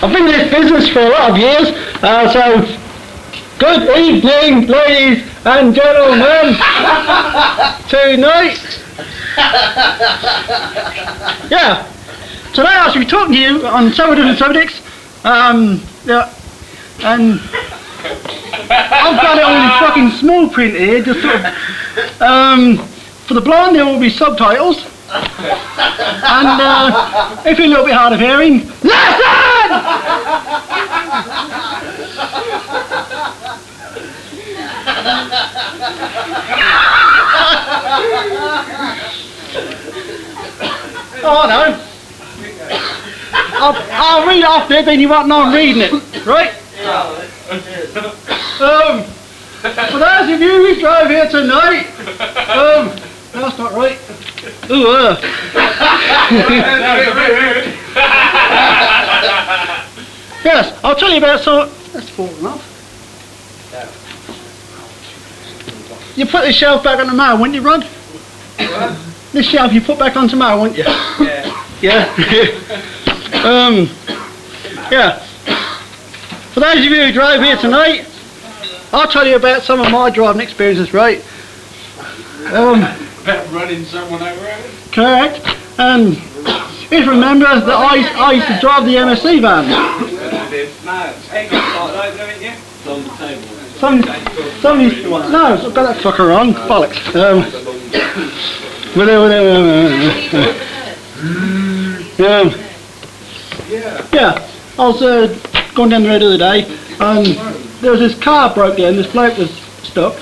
I've been in this business for a lot of years, so good evening, ladies and gentlemen. Tonight, yeah. Today I shall be talking to you on several different subjects. Yeah, and I've got it all in fucking small print here, just sort of. For the blind there will be subtitles. And if you're a little bit hard of hearing, listen! Oh no. I'll read it off there, then you won't know I'm reading it, right? For those of you who drove here tonight, that's not right. Ooh, yes, I'll tell you about some. That's falling off. You put this shelf back on the mower, wouldn't you, Rod? What? This shelf you put back onto mower, wouldn't you? Yeah. Yeah. For those of you who drove here tonight, I'll tell you about some of my driving experiences, right? About running someone over? Correct. And if you remember that I used to drive the MSC van. Some used to want. No, I've got that fucker on. Bollocks. Yeah. I was going down the road the other day, and there was this car broke down. This bloke was stuck.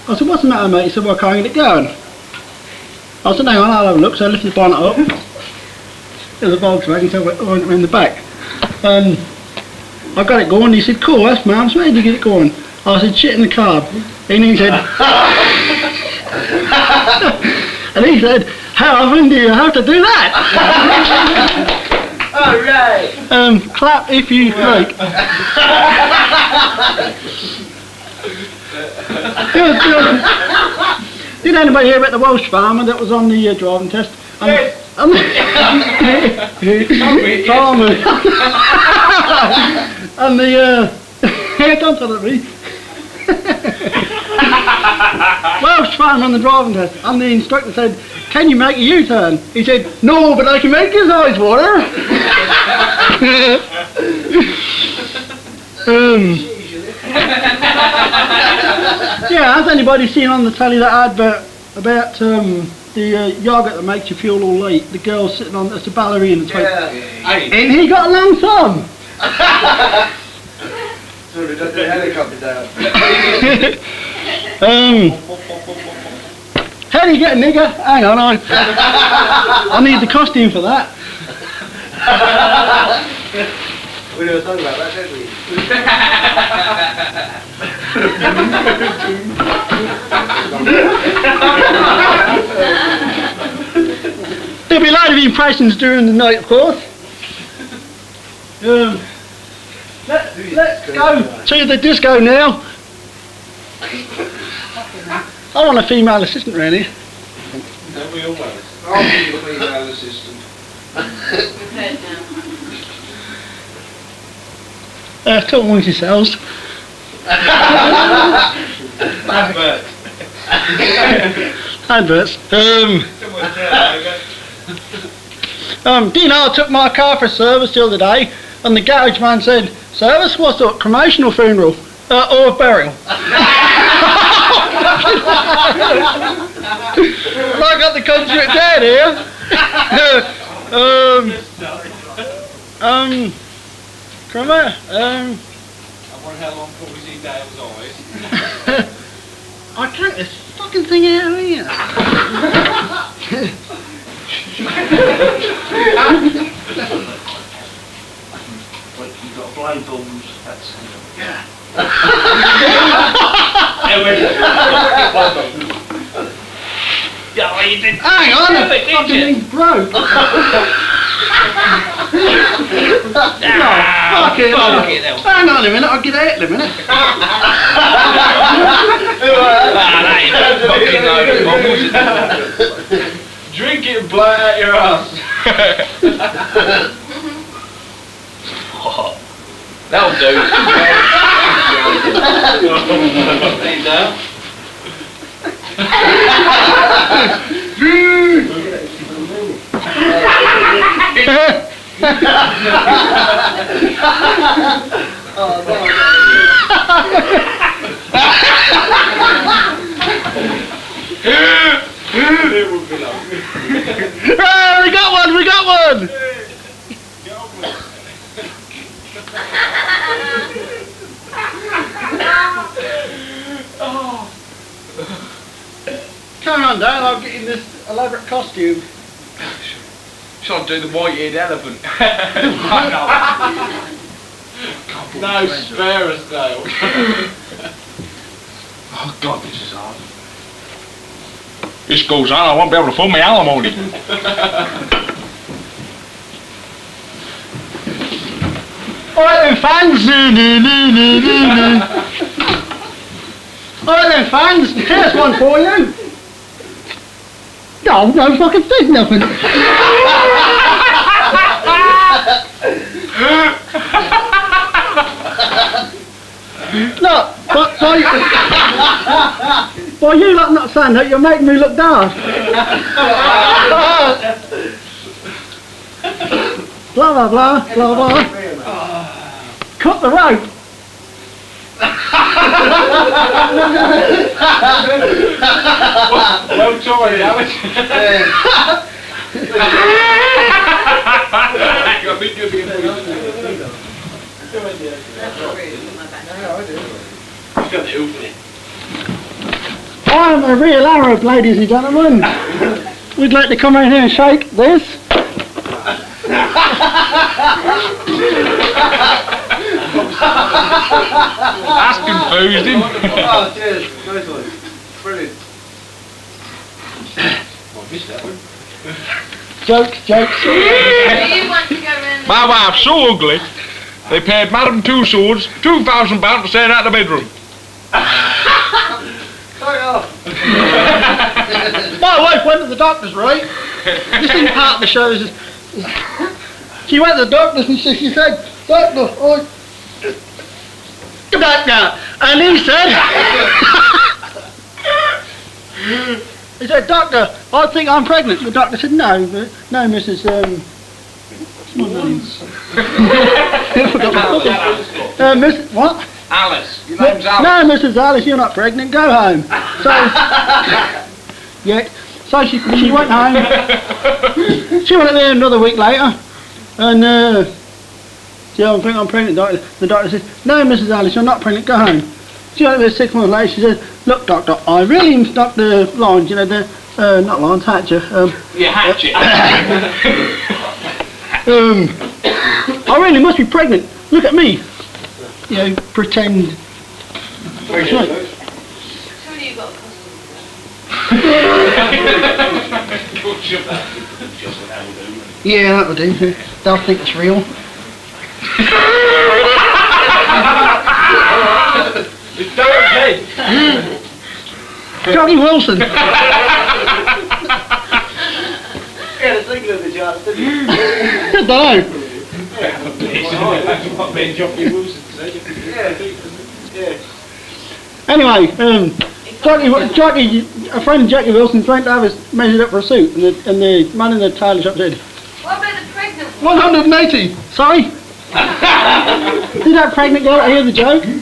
I said, "What's the matter, mate?" He said, "Well, I can't get it going." I said, "Hang on, I'll have a look." So I lifted the bonnet up. There's a Volkswagen, so I went around the back. I got it going. He said, "Cool, that's man. So how did you get it going?" I said, "Shit in the carb." And he said, "How often do you have to do that?" All right. Clap if you like. Did anybody hear about the Welsh farmer that was on the driving test? Yes. Farmer. And the don't tell it me. Welsh farmer on the driving test, and the instructor said, "Can you make a U-turn?" He said, "No, but I can make his eyes water." Yeah, has anybody seen on the telly that advert about the yogurt that makes you feel all late? The girl sitting on, it's a ballerina type. Yeah. And he got a long thumb. Sorry, don't do the helicopter down. How do you get a nigger? Hang on, I need the costume for that. We never talked about that, did we? There'll be a lot of impressions during the night, of course. Let's go to the disco now. I want a female assistant, really. Don't we always? I'll be your female assistant. Talk amongst yourselves. Advert. Adverts. Do you know, I took my car for service the other day, and the garage man said, "Service? What's up, cremation or funeral? Or burial?" Well, I got the conduit down here. Crema, I wonder how long before we see Dale's eyes. I can't get this fucking thing out of here. You've got blind thumbs. That's yeah. Yeah, you did. Hang on, the fucking thing's broke. Fuck it. Hang on a minute, I'll get out in a minute. Drink it and blow it out your ass. That'll do. There you go. Ah, we got one, we got one! Come on, Dad, I'll get in this elaborate costume. Shall I do the white-eared elephant? No, spare us, Dale. Oh God, this is hard. This goes on, I won't be able to fill my alimony. Alright then, fans! Alright then, fans, here's one for you! No, no fucking said nothing! Look, by you lot not saying that, you're making me look daft. Blah blah blah, blah blah. Cut the rope. Well tried, Alex. I think you'll be I'm a real Arab, ladies and gentlemen. We'd like to come in here and shake this. That's confused him. Oh, cheers. Nice one. Brilliant. I missed that one. Jokes, jokes. You want to go in? My wife's so ugly, they paid Madam Two Swords £2,000 to stay out the bedroom. My wife went to the doctor's, right? This isn't part of the show. She went to the doctor's and she said, Doctor, doctor, and he said, Doctor, I think I'm pregnant. The doctor said, no, Mrs. What's my name? I forgot my fucking- Mrs. What? Alice. Your name's Alice. No, Mrs. Alice, you're not pregnant. Go home. So, yeah. So she went home. She went there another week later, and I think I'm pregnant. The doctor said, no, Mrs. Alice, you're not pregnant. Go home. She went there 6 months later. She said, look, doctor, I really am stuck the lines. You know, the not lines, hatchet. Yeah, hatchet. I really must be pregnant. Look at me. You know, pretend. Surely you've got a costume. Yeah, that would do. They'll think it's real. It's Darren Head. Johnny Wilson. Yeah, the single of the job, didn't you? I don't know. Ben Jockey Wilson today. Yeah. Anyway, Jackie, a friend of Jackie Wilson's trying to have us measured up for a suit, and the man in the tailor shop said, What about the pregnant one? 180. Sorry? Did that pregnant girl hear the joke? Yeah, I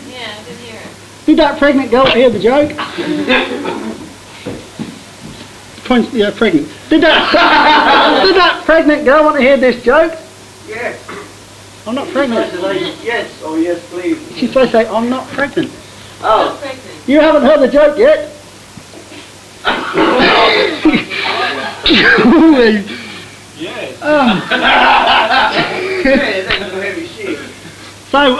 didn't hear it. Did that pregnant girl hear the joke? Yeah, pregnant. Did that pregnant girl want to hear this joke? Yes. I'm not pregnant. Yes, oh yes, please. She's supposed to say, I'm not pregnant. Oh. Not pregnant. You haven't heard the joke yet? Yes. Yeah, that's some heavy shit. So,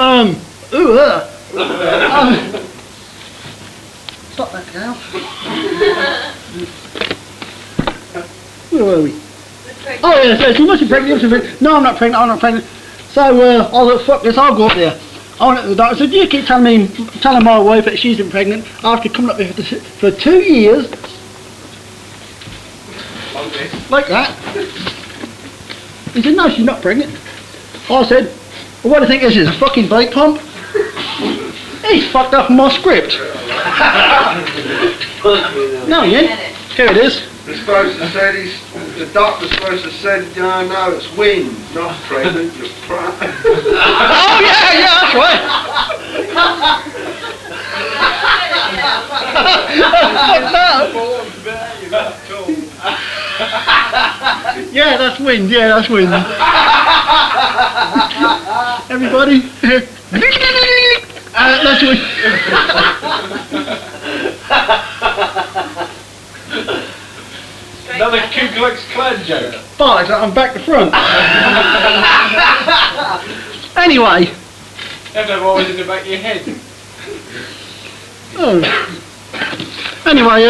stop that now. Where were we? The pregnant. Oh yeah, so she must be pregnant, No, I'm not pregnant. So, I thought, fuck this, I'll go up there. I went to the doctor, said, you keep telling my wife that she's been pregnant after coming up here for 2 years. Like that. He said, no, she's not pregnant. I said, What do you think this is, a fucking brake pump? He's fucked up my script. No, he ain't. Here it is. The doctor's supposed to said, no, it's wind, not pregnant, you're pregnant. Oh yeah, that's right. Yeah, that's wind, Everybody, that's wind. Another Ku Klux Klan joke. Bollocks, I'm back to front. Anyway. You have to have always in the back of your head. Oh. Anyway,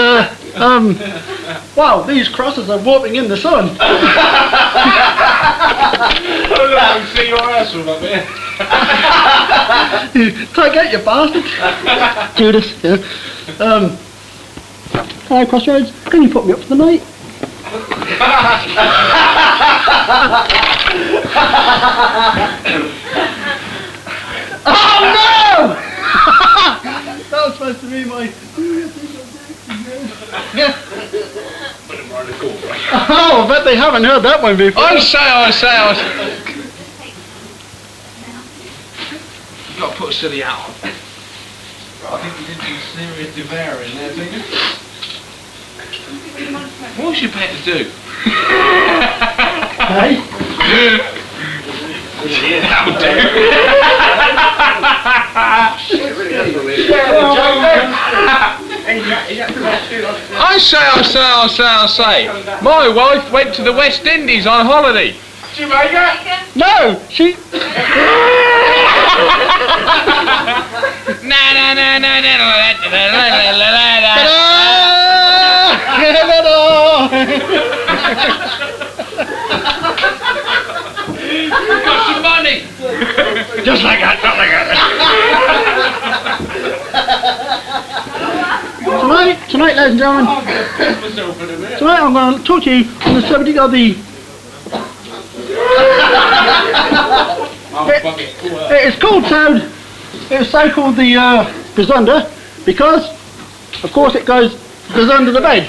wow, these crosses are warping in the sun. Oh look, I can see your ass from up here. Take out, you bastard. Judas, yeah. Hello, Crossroads. Can you put me up for the night? Oh no! That was supposed to be my... Oh, I bet they haven't heard that one before. I say. You've got to put a silly hat on. I think you did some serious devouring there, didn't you? What was you better to do? Hey? How dare I say. My wife went to the West Indies on holiday. Jamaica? No, she... Got some money. Just like that, not like that. Tonight, ladies and gentlemen, tonight I'm going to talk to you on the subject of the... It's called it's so called the Gazunder because, of course, it goes under the bed.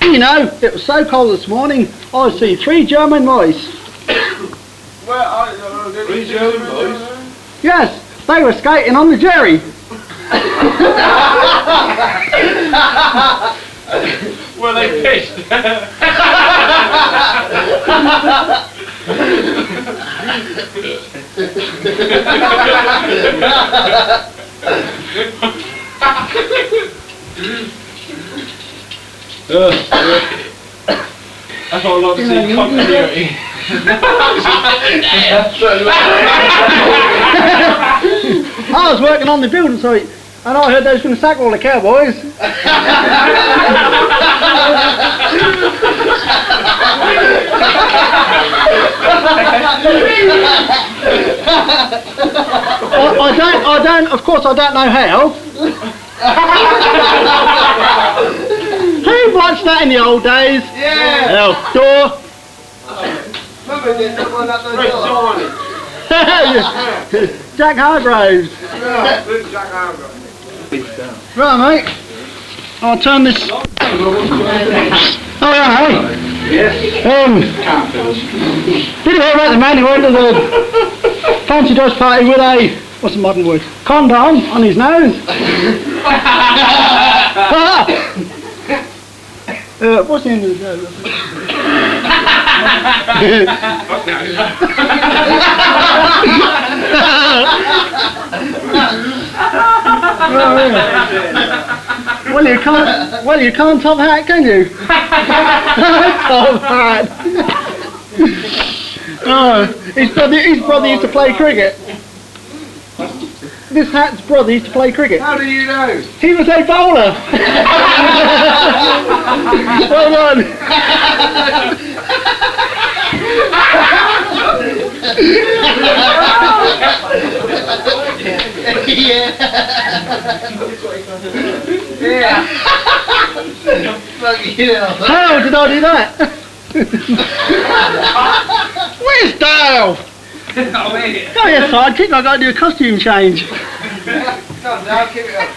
You know, it was so cold this morning, I see 3 German mice. Three German boys. Yes, they were skating on the Jerry. Were they pissed? That's what I like to see continuity. I was working on the building site and I heard they was going to sack all the cowboys. Of course I don't know how. Who watched that in the old days? Yeah. Door. Remember the one up the door? Jack Hargraves. Yeah, big Jack Hargraves. Right, mate. I'll turn this. Oh, yeah, hey. Yes. Did you hear about the man who went to the fancy dress party with a, what's the modern word? Condom on his nose? What's the end of the joke? Well, you can't top hat, can you? Top hat. Oh, his brother used to play cricket. This hat's brother used to play cricket. How do you know? He was a bowler. Well done. Yeah. Fucking hell. How did I do that? Where's Dale? I'm here. Oh yeah, sidekick, I gotta do a costume change. Come now, keep it up.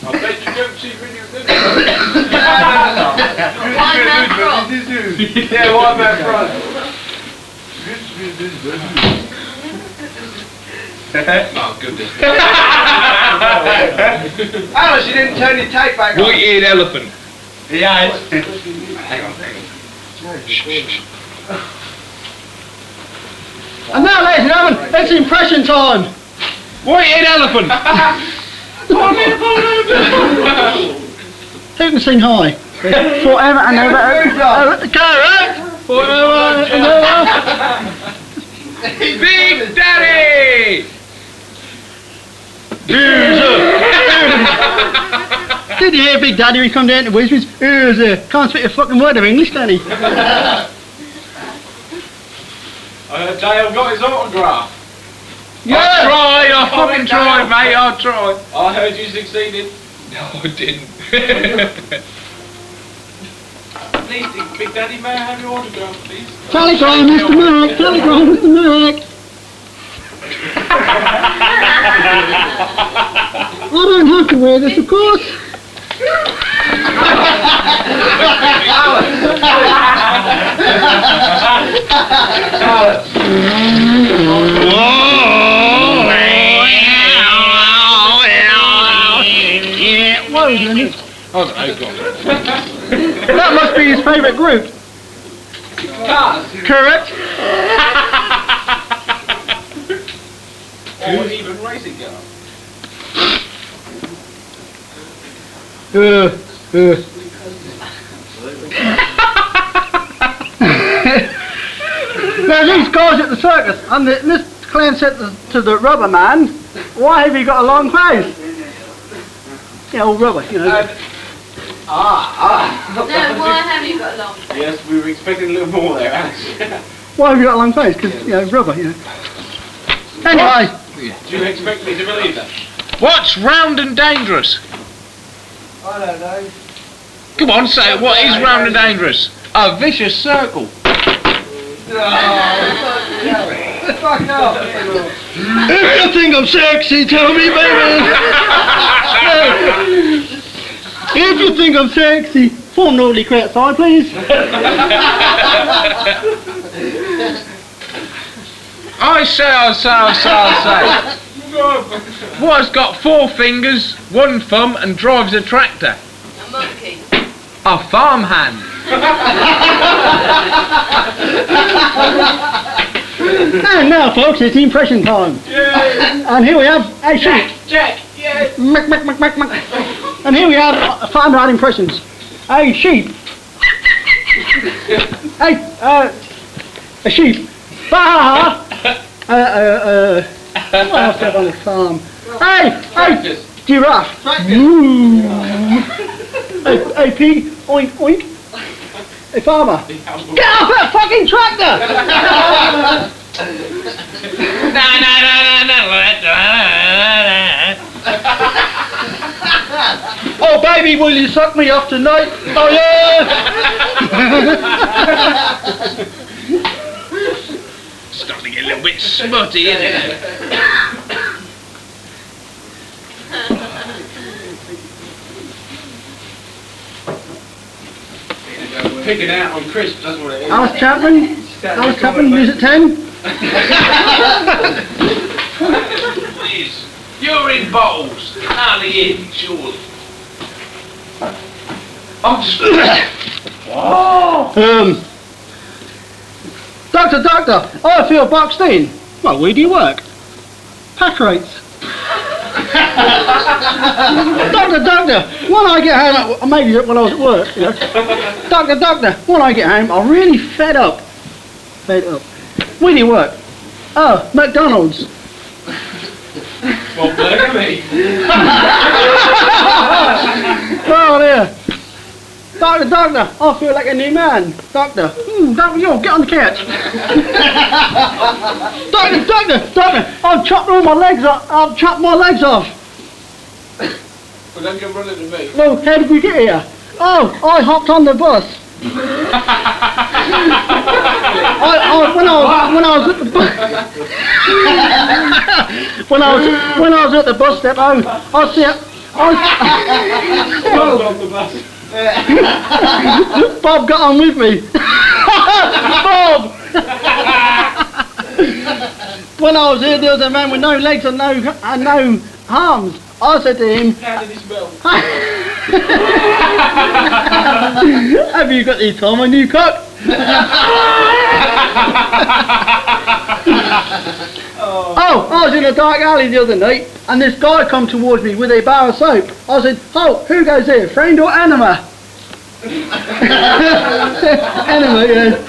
I bet you don't see video good. One man frog. Yeah, one man front. Oh, goodness. Alice, you didn't turn your tape back on. White-eared elephant. Yeah, it's... Hang on. And now, ladies and gentlemen, it's impression time. White-eared elephant. Who can sing high? Forever and ever. Correct. Forever and ever. Big Daddy. Did you hear Big Daddy when he come down to Wisby's? Can't speak a fucking word of English, can he? I heard Dale got his autograph. I tried, I fucking tried, mate, I tried. I heard you succeeded. No, I didn't. Please, Big Daddy, may I have your autograph, please? Telegram, Mr. Merrick. Telegram, Mr. Merrick. I don't have to wear this, of course. What was it? I don't know, go on. That must be his favourite group. Cars. Correct. Or even racing cars. There's these guys at the circus, and this clown said to the rubber man, "Why have you got a long face?" Yeah, all rubber, you know. No, why have you got a long face? Yes, we were expecting a little more there, Alice. Why have you got a long face? Because, you know, rubber, you know. Anyway, Do you expect me to believe that? What's round and dangerous? I don't know. Come on, say it. What is round and dangerous? A vicious circle. Fuck off. if you think I'm sexy, tell me, baby. If you think I'm sexy, form naughty crowd side, please. I say. What's got 4 fingers, 1 thumb, and drives a tractor? A monkey. A farmhand. And now, folks, it's impression time. And here we have a sheep. Jack, yes. Mac, mac, mac, mac, mac. And here we have farmhand impressions. A sheep. A sheep. Bah! What else have on the farm? Hey, giraffe. Moo. A pig. Oink, oink. A farmer. Get off that fucking tractor! Oh baby, will you suck me off tonight? Oh yeah! Starting to get a little bit smutty, isn't it? Picking out on crisp, that's what it is. Alice Chapman, music 10. Please. You're in bottles. Only in, surely. Doctor, I feel boxed in. Well, where do you work? Pack rates. Doctor, when I get home, maybe when I was at work, you know. Doctor, when I get home, I'm really fed up. Where do you work? Oh, McDonald's. Well, burger me. Oh dear. Doctor, I feel like a new man. Doctor, yo, get on the couch. Doctor, I've chopped all my legs off. I've chopped my legs off. Well, don't come running to me. Well, how did we get here? Oh, I hopped on the bus. When I was at the when I was at the bus step, I see it. Bob got on with me. Bob. When I was here, there was a man with no legs and no arms. I said to him, How did he smell? have you got any time on you cock? Oh, I was in a dark alley the other night and this guy come towards me with a bar of soap. I said, oh, who goes here, friend or anima? Anima, yes.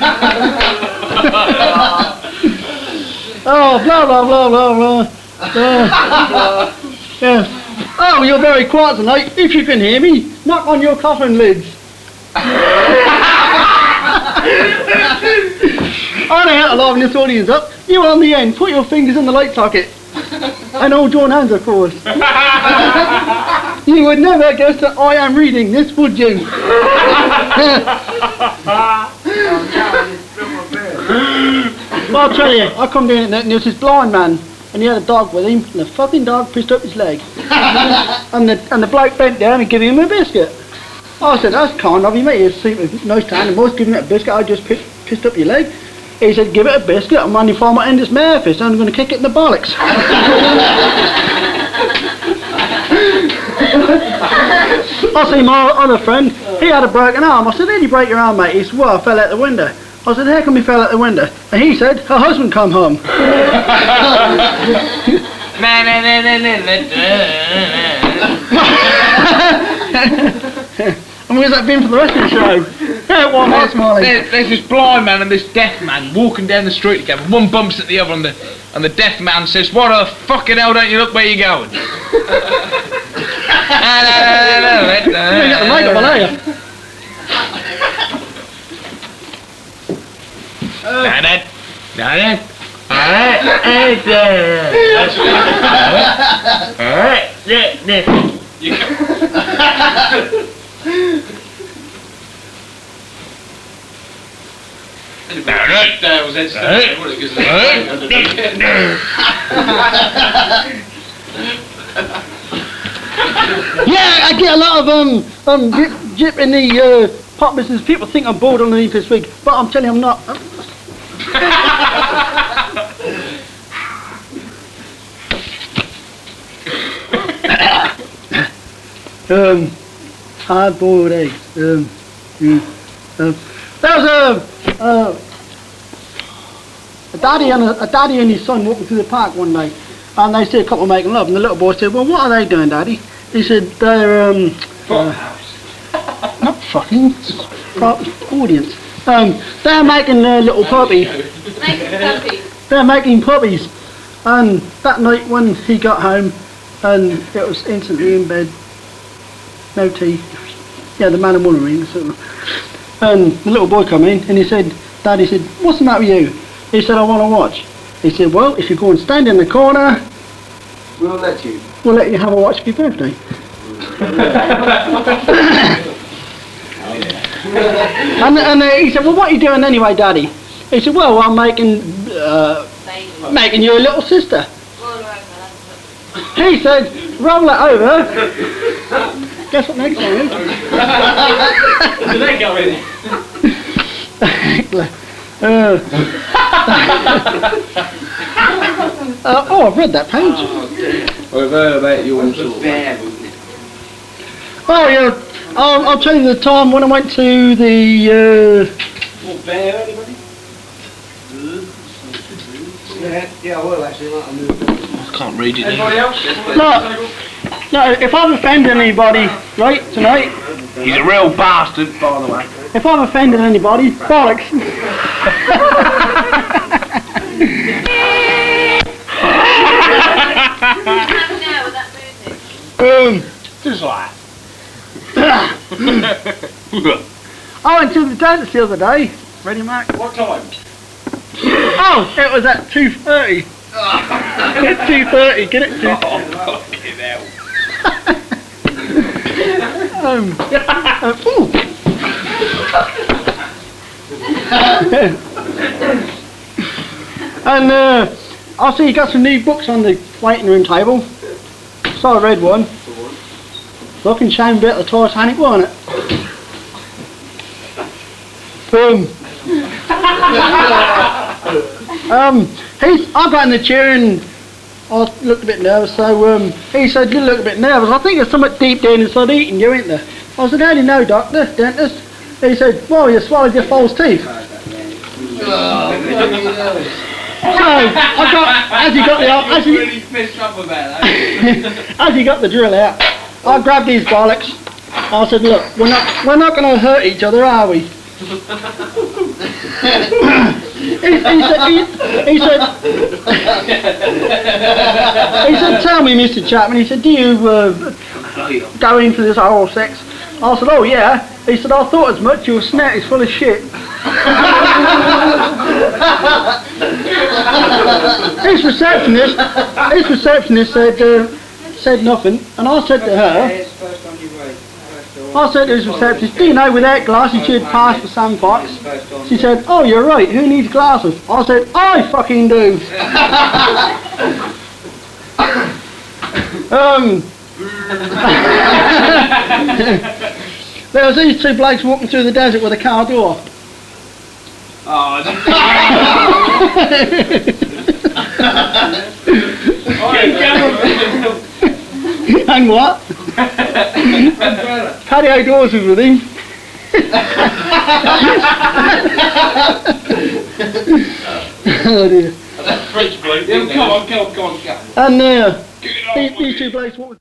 Oh, blah, blah, blah, blah, blah. Yeah. Oh, you're very quiet tonight. If you can hear me, knock on your coffin lids. I know how to liven this audience up. You on the end, put your fingers in the light socket. And all join hands, of course. You would never guess that I am reading this, would you? Well, I'll tell you, I come down and there was this blind man, and he had a dog with him, and the fucking dog pissed up his leg. and the bloke bent down and gave him a biscuit. I said, that's kind of you, mate. It's nice to animals, giving it a biscuit. I just pissed up your leg. He said, give it a biscuit, and when you find my end it's my fist, I'm going to kick it in the bollocks. I see my other friend, he had a broken arm. I said, did you break your arm, mate? He said, well, I fell out the window. I said, how come you fell out the window? And he said, her husband come home. And where's that been for the rest of the show? One more smiling. There's this blind man and this deaf man walking down the street together. One bumps at the other, and the deaf man says, "What the fucking hell? Don't you look where you're going?" You got the makeup on, haven't Yeah, I get a lot of jip in the pop business. People think I'm bored underneath this wig, but I'm telling you I'm not. Hard boiled eggs. There was a daddy and his son walking through the park one day, and they see a couple making love, and the little boy said, "Well, what are they doing, Daddy?" He said, "They're not fucking audience. They're making their little puppy. Making puppies. They're making puppies." And that night when he got home, and it was instantly in bed, no tea. Yeah, the man and woman ring. And the little boy come in and he said, Daddy said, "What's the matter with you?" He said, "I want to watch." He said, "Well, if you go and stand in the corner, We'll let you. we'll let you have a watch for your birthday." and he said, "Well, what are you doing anyway, Daddy?" He said, "Well, I'm making you a little sister." He said, "Roll it over." Guess what next time is? Did they go in? Oh, I've read that page. We've heard about yours. Oh, yeah. I'll tell you the time when I went to the... What, bear, anybody? Yeah, I will actually. I can't read it. Anybody else? No, if I've offended anybody, right, tonight, He's a real bastard, by the way. if I've offended anybody, bollocks. Just like I went to the dentist the other day. Ready, Mark? What time? Oh, it was at 2:30. Get 2:30, get it 2:30. Oh, fucking hell. Ooh. And I see you got some new books on the waiting room table. So I read one. Fucking shame bit of the Titanic, wasn't it? I got in the chair and I looked a bit nervous, so he said, "You look a bit nervous. I think there's something deep down inside eating you, ain't there?" I said, "How do you know, doctor, dentist?" He said, "Well, you swallowed your false teeth." So I got, as he got the as he, really pissed up about that. as he got the drill out, I grabbed his bollocks. I said, "Look, we're not going to hurt each other, are we?" he said, "Tell me, Mr. Chapman." He said, "Do you go in for this oral sex?" I said, "Oh yeah." He said, "I thought as much. Your snout is full of shit." His receptionist said nothing, and I said to her, I said to his receptionist, "Do you know without glasses you'd pass for some fox?" She said, "Oh, you're right, who needs glasses?" I said, "I fucking do." There was these two blokes walking through the desert with a car door. And what? Patio doors was with him. Oh dear. French bloke. Come on. And these two blokes walked